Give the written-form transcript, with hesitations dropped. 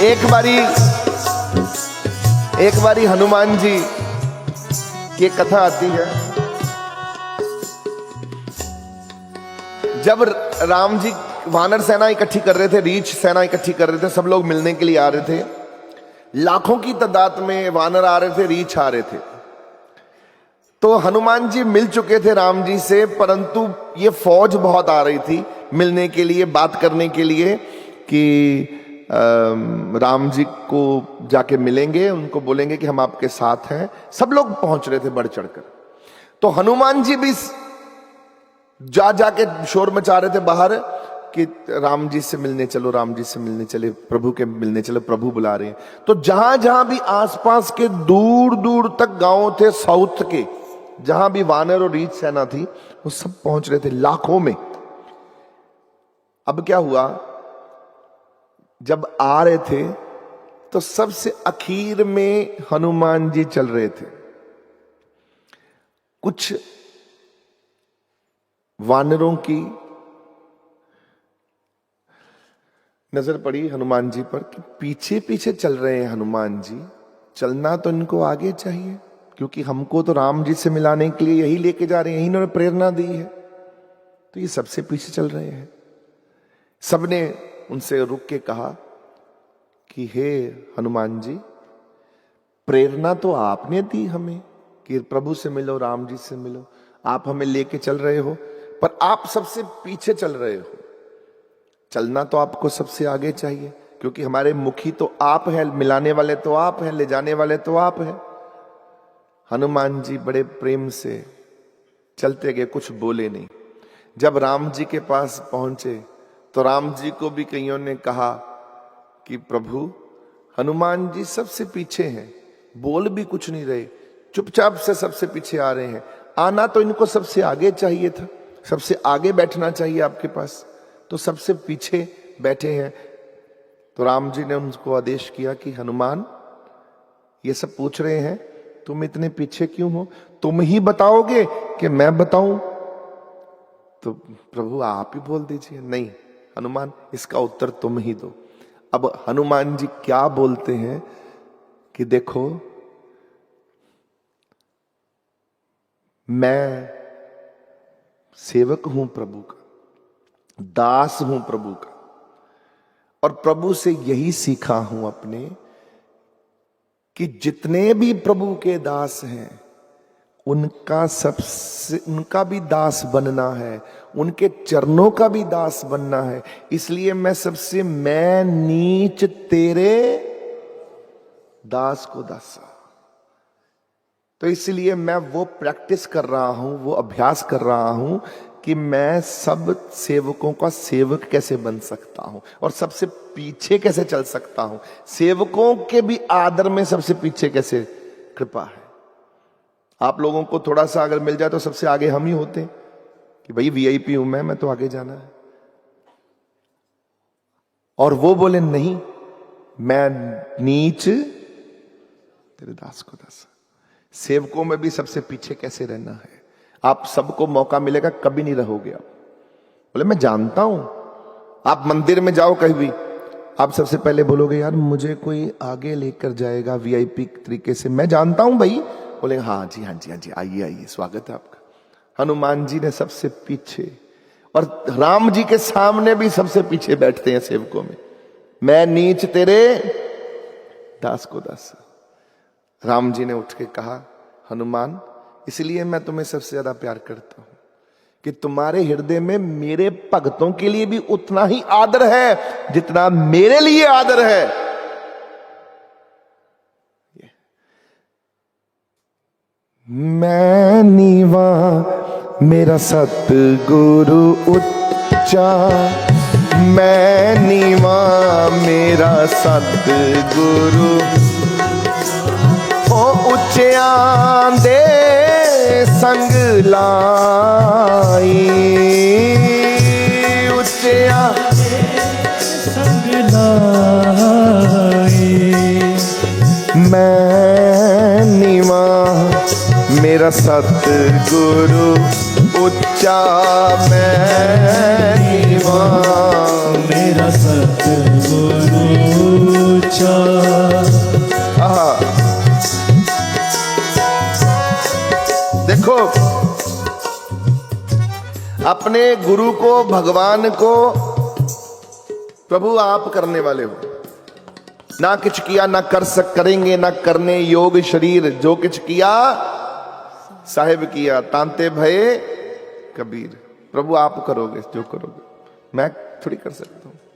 एक बारी हनुमान जी की कथा आती है। जब राम जी वानर सेना इकट्ठी कर रहे थे, रीछ सेना इकट्ठी कर रहे थे, सब लोग मिलने के लिए आ रहे थे। लाखों की तादाद में वानर आ रहे थे, रीछ आ रहे थे। तो हनुमान जी मिल चुके थे राम जी से, परंतु ये फौज बहुत आ रही थी मिलने के लिए, बात करने के लिए कि राम जी को जाके मिलेंगे, उनको बोलेंगे कि हम आपके साथ हैं। सब लोग पहुंच रहे थे बढ़ चढ़कर। तो हनुमान जी भी जाके शोर मचा रहे थे बाहर कि राम जी से मिलने चलो, राम जी से मिलने चले, प्रभु के मिलने चलो, प्रभु बुला रहे हैं। तो जहां जहां भी आसपास के दूर दूर तक गांव थे साउथ के, जहां भी वानर और रीछ सेना थी, वो सब पहुंच रहे थे लाखों में। अब क्या हुआ, जब आ रहे थे तो सबसे आखिर में हनुमान जी चल रहे थे। कुछ वानरों की नजर पड़ी हनुमान जी पर कि पीछे पीछे चल रहे हैं हनुमान जी, चलना तो इनको आगे चाहिए, क्योंकि हमको तो राम जी से मिलाने के लिए यही लेके जा रहे हैं, यही इन्होंने प्रेरणा दी है। तो ये सबसे पीछे चल रहे हैं। सबने उनसे रुक के कहा कि हे हनुमान जी, प्रेरणा तो आपने दी हमें कि प्रभु से मिलो, राम जी से मिलो, आप हमें लेके चल रहे हो, पर आप सबसे पीछे चल रहे हो। चलना तो आपको सबसे आगे चाहिए, क्योंकि हमारे मुखी तो आप हैं, मिलाने वाले तो आप हैं, ले जाने वाले तो आप हैं। हनुमान जी बड़े प्रेम से चलते गए, कुछ बोले नहीं। जब राम जी के पास पहुंचे तो राम जी को भी कईयों ने कहा कि प्रभु, हनुमान जी सबसे पीछे हैं, बोल भी कुछ नहीं रहे, चुपचाप से सबसे पीछे आ रहे हैं। आना तो इनको सबसे आगे चाहिए था, सबसे आगे बैठना चाहिए आपके पास, तो सबसे पीछे बैठे हैं। तो राम जी ने उनको आदेश किया कि हनुमान, ये सब पूछ रहे हैं तुम इतने पीछे क्यों हो, तुम ही बताओगे कि मैं बताऊं? तो प्रभु आप ही बोल दीजिए। नहीं हनुमान, इसका उत्तर तुम ही दो। अब हनुमान जी क्या बोलते हैं कि देखो, मैं सेवक हूं प्रभु का, दास हूं प्रभु का, और प्रभु से यही सीखा हूं अपने कि जितने भी प्रभु के दास हैं उनका भी दास बनना है, उनके चरणों का भी दास बनना है। इसलिए मैं नीच तेरे दास को दासा। तो इसलिए मैं वो प्रैक्टिस कर रहा हूं, वो अभ्यास कर रहा हूं कि मैं सब सेवकों का सेवक कैसे बन सकता हूं और सबसे पीछे कैसे चल सकता हूं, सेवकों के भी आदर में सबसे पीछे कैसे कृपा है। आप लोगों को थोड़ा सा अगर मिल जाए तो सबसे आगे हम ही होते कि भाई वीआईपी हूं मैं तो आगे जाना है। और वो बोले नहीं, मैं नीच तेरे दास को दास। सेवकों में भी सबसे पीछे कैसे रहना है। आप सबको मौका मिलेगा, कभी नहीं रहोगे आप। बोले मैं जानता हूं, आप मंदिर में जाओ कहीं भी, आप सबसे पहले बोलोगे यार मुझे कोई आगे लेकर जाएगा वीआईपी तरीके से, मैं जानता हूं भाई। बोले हाँ जी हाँ जी हाँ जी, आइए आइए, स्वागत है आपका। हनुमान जी ने सबसे पीछे, और राम जी के सामने भी सबसे पीछे बैठते हैं सेवकों में। मैं नीच तेरे दास को दास। राम जी ने उठ के कहा, हनुमान, इसलिए मैं तुम्हें सबसे ज्यादा प्यार करता हूं कि तुम्हारे हृदय में मेरे भक्तों के लिए भी उतना ही आदर है जितना मेरे लिए आदर है। मैं नीवा मेरा सतगुरु उच्चा, मैं नीवा मेरा सतगुरु, ओ उच्चियां दे संग लाई, उच्चियां संग लाई। मैं नीवा मेरा सतगुरु उच्चा, मैं नीवा मेरा सतगुरु उच्चा, विचार। देखो, अपने गुरु को, भगवान को प्रभु आप करने वाले हो। ना किछ किया ना कर सक करेंगे, ना करने योग शरीर, जो किछ किया साहिब किया, तांते भये कबीर। प्रभु आप करोगे जो करोगे, मैं थोड़ी कर सकता हूं।